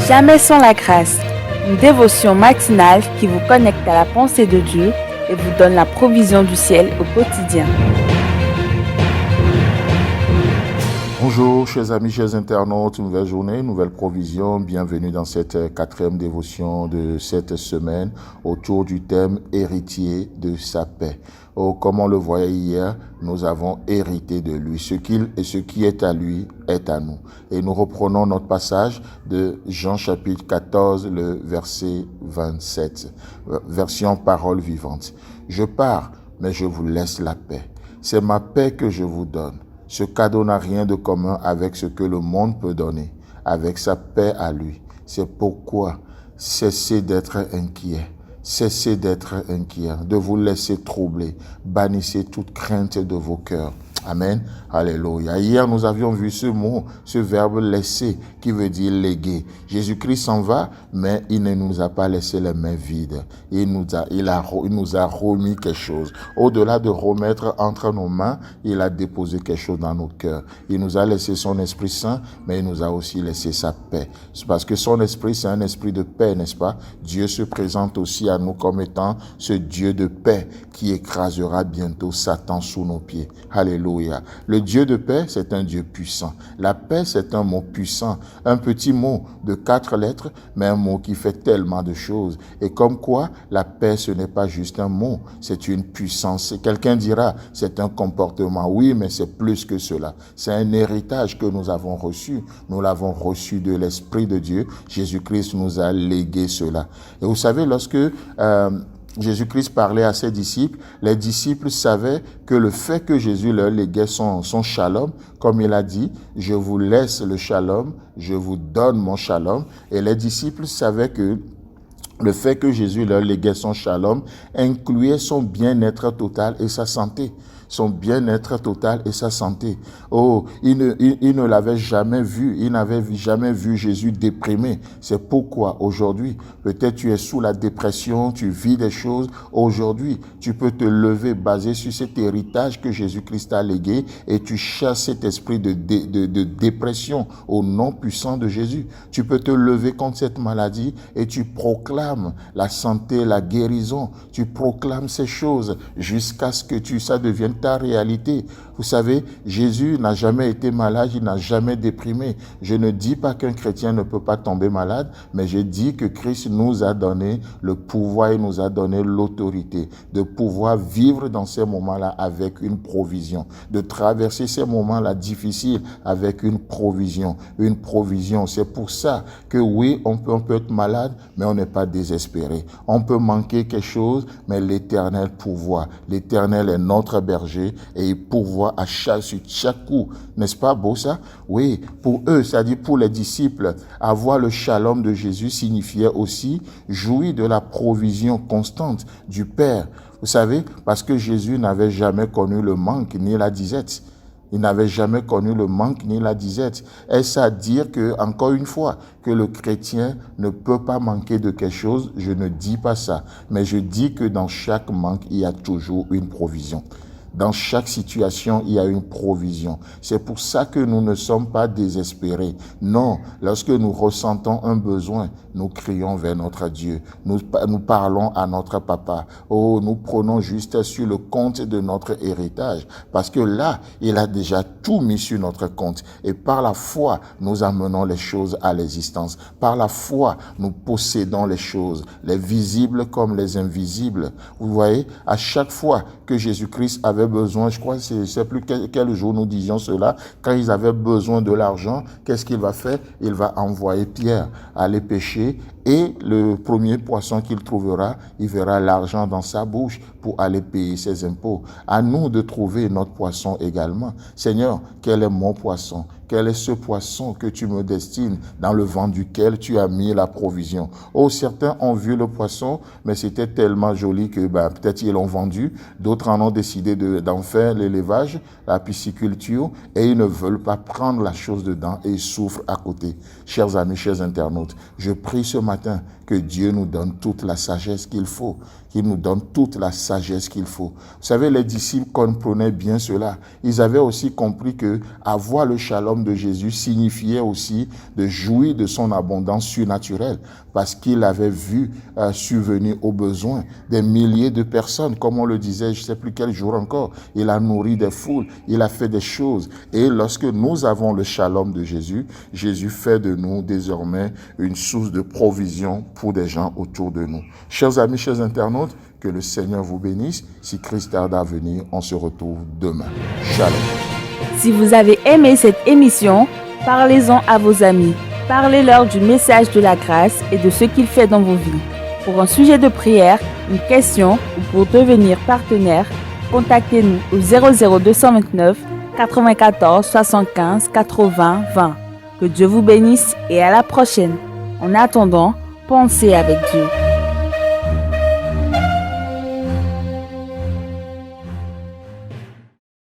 Jamais sans la grâce, une dévotion matinale qui vous connecte à la pensée de Dieu et vous donne la provision du ciel au quotidien. Bonjour chers amis, chers internautes, nouvelle journée, nouvelle provision, bienvenue dans cette quatrième dévotion de cette semaine autour du thème héritier de sa paix. Oh, comme on le voyait hier, nous avons hérité de lui. Ce qui est à lui est à nous. Et nous reprenons notre passage de Jean chapitre 14, le verset 27, version parole vivante. Je pars, mais je vous laisse la paix. C'est ma paix que je vous donne. Ce cadeau n'a rien de commun avec ce que le monde peut donner, avec sa paix à lui. C'est pourquoi cessez d'être inquiets. Cessez d'être inquiets, de vous laisser troubler. Bannissez toute crainte de vos cœurs. Amen. Alléluia. Hier, nous avions vu ce mot, ce verbe laisser, qui veut dire léguer. Jésus-Christ s'en va, mais il ne nous a pas laissé les mains vides. Il nous a remis quelque chose. Au-delà de remettre entre nos mains, il a déposé quelque chose dans nos cœurs. Il nous a laissé son Esprit Saint, mais il nous a aussi laissé sa paix. C'est parce que son Esprit, c'est un esprit de paix, n'est-ce pas? Dieu se présente aussi à nous comme étant ce Dieu de paix qui écrasera bientôt Satan sous nos pieds. Alléluia. Le Dieu de paix, c'est un Dieu puissant. La paix, c'est un mot puissant. Un petit mot de 4 lettres, mais un mot qui fait tellement de choses. Et comme quoi, la paix, ce n'est pas juste un mot, c'est une puissance. Quelqu'un dira, c'est un comportement. Oui, mais c'est plus que cela. C'est un héritage que nous avons reçu. Nous l'avons reçu de l'Esprit de Dieu. Jésus-Christ nous a légué cela. Et vous savez, lorsque Jésus-Christ parlait à ses disciples, les disciples savaient que le fait que Jésus leur léguait son shalom, comme il a dit, je vous laisse le shalom, je vous donne mon shalom. Et les disciples savaient que le fait que Jésus leur léguait son shalom incluait son bien-être total et sa santé. Son bien-être total et sa santé. Oh, il ne l'avait jamais vu. Il n'avait jamais vu Jésus déprimé. C'est pourquoi aujourd'hui, peut-être tu es sous la dépression, tu vis des choses. Aujourd'hui, tu peux te lever basé sur cet héritage que Jésus-Christ a légué et tu chasses cet esprit de dépression au nom puissant de Jésus. Tu peux te lever contre cette maladie et tu proclames la santé, la guérison. Tu proclames ces choses jusqu'à ce que ça devienne ta réalité. Vous savez, Jésus n'a jamais été malade, il n'a jamais déprimé. Je ne dis pas qu'un chrétien ne peut pas tomber malade, mais je dis que Christ nous a donné le pouvoir, il nous a donné l'autorité de pouvoir vivre dans ces moments-là avec une provision, de traverser ces moments-là difficiles avec une provision. Une provision, c'est pour ça que oui, on peut être malade, mais on n'est pas désespéré. On peut manquer quelque chose, mais l'Éternel pourvoit. L'Éternel est notre berger et il pourvoit sur chaque coup. N'est-ce pas beau ça? Oui, pour eux, c'est-à-dire pour les disciples, avoir le shalom de Jésus signifiait aussi jouir de la provision constante du Père. Vous savez, parce que Jésus n'avait jamais connu le manque ni la disette. Il n'avait jamais connu le manque ni la disette. Est-ce à dire que, encore une fois, que le chrétien ne peut pas manquer de quelque chose? Je ne dis pas ça. Mais je dis que dans chaque manque, il y a toujours une provision. Dans chaque situation, il y a une provision. C'est pour ça que nous ne sommes pas désespérés. Non, lorsque nous ressentons un besoin, nous crions vers notre Dieu. Nous parlons à notre papa. Oh, nous prenons juste sur le compte de notre héritage. Parce que là, il a déjà tout mis sur notre compte. Et par la foi, nous amenons les choses à l'existence. Par la foi, nous possédons les choses, les visibles comme les invisibles. Vous voyez, à chaque fois que Jésus-Christ avait besoin, je crois, je ne sais plus quel jour nous disions cela, quand ils avaient besoin de l'argent, qu'est-ce qu'il va faire? Il va envoyer Pierre aller pêcher et le premier poisson qu'il trouvera, il verra l'argent dans sa bouche pour aller payer ses impôts. À nous de trouver notre poisson également. Seigneur, quel est mon poisson? Quel est ce poisson que tu me destines, dans le vent duquel tu as mis la provision? Oh, certains ont vu le poisson, mais c'était tellement joli que peut-être ils l'ont vendu. D'autres en ont décidé d'en faire l'élevage, la pisciculture, et ils ne veulent pas prendre la chose dedans et ils souffrent à côté. Chers amis, chers internautes, je prie ce matin que Dieu nous donne toute la sagesse qu'il faut qu'il nous donne toute la sagesse qu'il faut. Vous savez, les disciples comprenaient bien cela. Ils avaient aussi compris que avoir le shalom de Jésus signifiait aussi de jouir de son abondance surnaturelle, parce qu'il avait vu subvenir aux besoins des milliers de personnes, comme on le disait, je ne sais plus quel jour encore. Il a nourri des foules, il a fait des choses. Et lorsque nous avons le shalom de Jésus, Jésus fait de nous désormais une source de provision pour des gens autour de nous. Chers amis, chers internautes, que le Seigneur vous bénisse. Si Christ tarde à venir, on se retrouve demain. Shalom. Si vous avez aimé cette émission, parlez-en à vos amis. Parlez-leur du message de la grâce et de ce qu'il fait dans vos vies. Pour un sujet de prière, une question ou pour devenir partenaire, contactez-nous au 00229 94 75 80 20. Que Dieu vous bénisse et à la prochaine. En attendant, pensez avec Dieu.